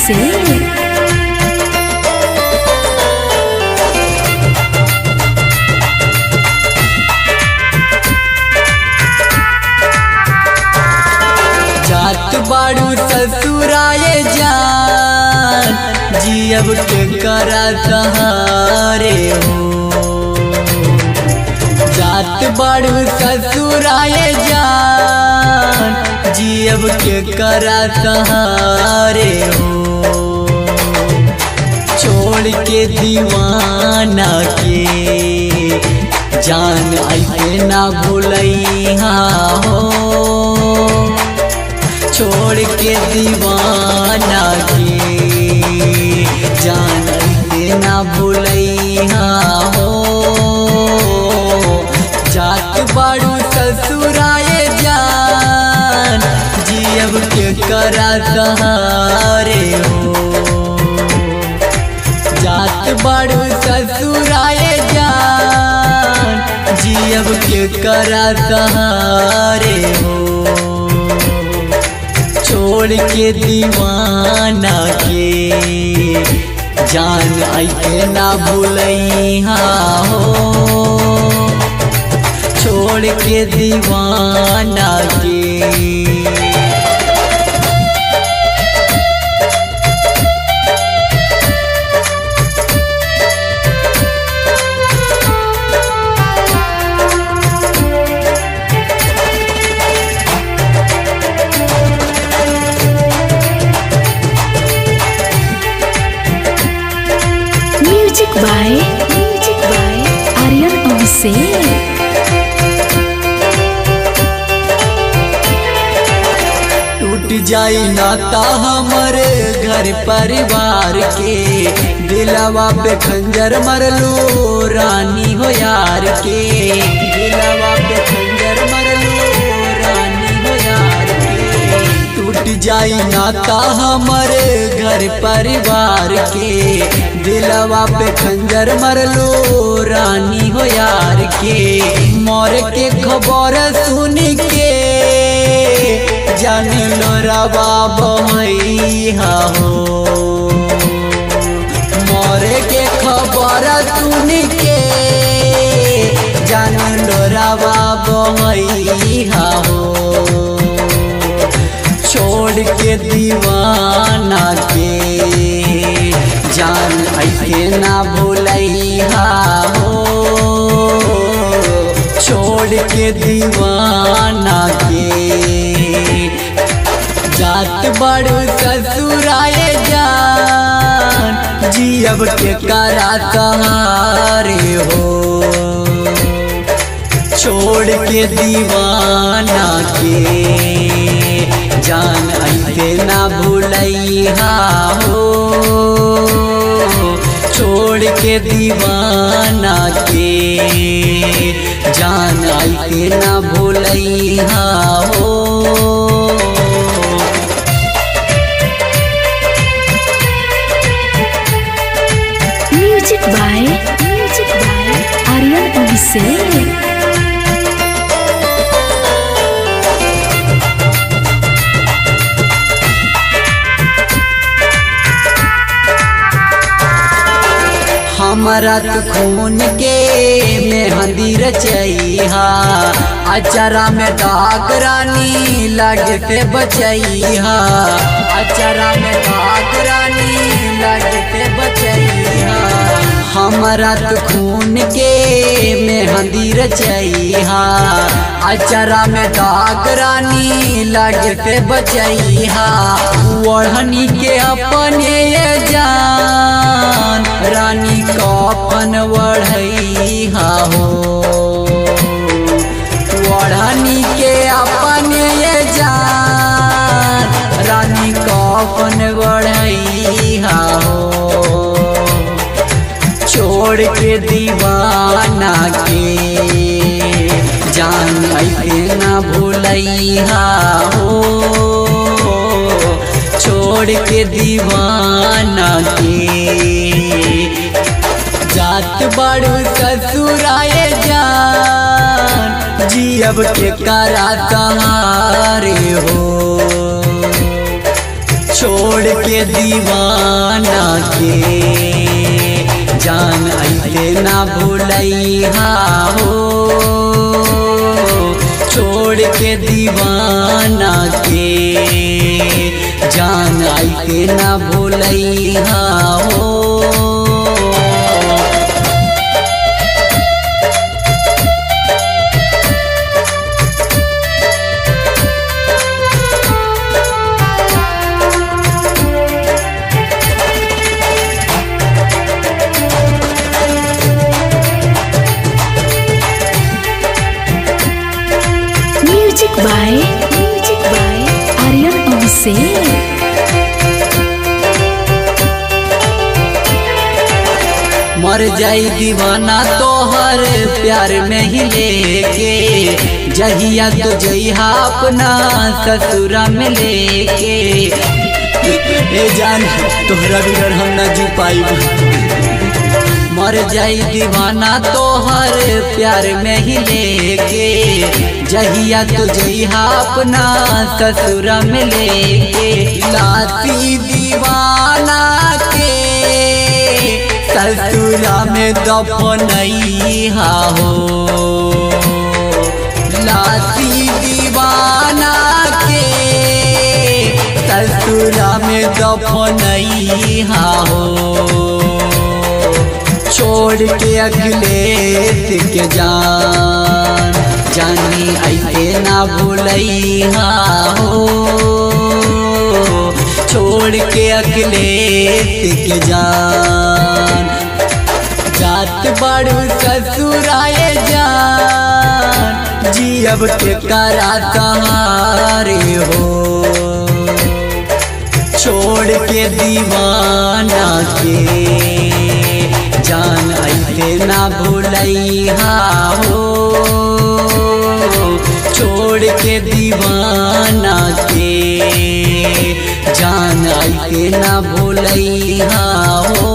अभिषेक। जात बाड़ू ससुराए जान जियब के करा सहारे हो। जात बाड़ू ससुराए जान जियब के करा सहारे हो। छोड़ के दीवाना के जान ऐसे ना भूलैहा हो। छोड़ के दीवाना के जान ऐसे ना भूलैहा हो। जात बाड़ू ससुराए जान जियब के करा सहारे हो। जात बाड़ू ससुराए जान जियब के करा सहारे हो। छोड़ के दीवाना के जान ऐसे ना भूलैहा हो। छोड़ के दीवाना के म्यूजिक बाय आर्यन अभिषेक। टूट जाई नाता हमारे घर परिवार के। दिलवा पे खंजर मरलू रानी हो यार के। दिलवा पे खंजर मरलू रानी हो यार के। टूट जाई नाता हमारे घर परिवार के। दिलवा पे खंजर मरलू रानी हो यार के। मोर के खबर सुन के जान लो रवा बहैया हो। मोरे के खबर सुन के जान लो रवा बहैया हो। छोड़ के दीवाना के जान ऐसे ना भूलैहा हो। छोड़ के दीवाना के जात बाड़ू ससुराए जान जियब के करा सहारे हो। छोड़ के दीवाना के जान ऐसे ना भूलैहा हो। छोड़ के दीवाना के जान ऐसे ना भूलैहा हो। Music by Aryan Abhishek. हमारा तो खून के मेहंदी रचैहा। अचारा में दाग रानी लागे से बचैहा। अचारा में दाग रानी लागे से बचैहा। हमारा तो खून के मेहंदी रचैहा। अचारा में दाग रानी लागे से बचैहा। ओढ़नी के अपने जान रानी कफन ओढ़ैहा हो। ओढ़नी के अपने जान रानी कफन ओढ़ैहा हो। छोड़ के दीवाना के जान ऐसे ना भूलैहा हो। छोड़ के दीवाना के जात बाड़ू ससुराए जान जियब के करा सहारे हो। छोड़ के दीवाना के जान ऐसे ना भूलैहा हो। छोड़ के दीवाना के जान ऐसे ना भूलैहा हो। Music by Aryan Abhishek. मर जाई दीवाना तोहर प्यार में ही लेके, जहिया तो जइहा अपना ससुरा में लेके। ए जान तोहरा बिगर हम ना जी पाइब। मर जाई दीवाना तोहर प्यार में ही लेके, जहिया तो जइहा अपना ससुरा में लेके। लाती दीवाना के ससुरा में दफनैहा हो। लाती दीवाना के ससुरा में दफनैहा हो। छोड़ के अखिलेश के जानी ऐसे ना भूलैहा हो। छोड़ के अखिलेश के जात बड़ू ससुराए जान, जियब के करा सहारे हो। छोड़ के दीवाना के जान ऐसे ना भूलैहा हो। छोड़ के दीवाना के जान ऐसे ना भूलैहा हो।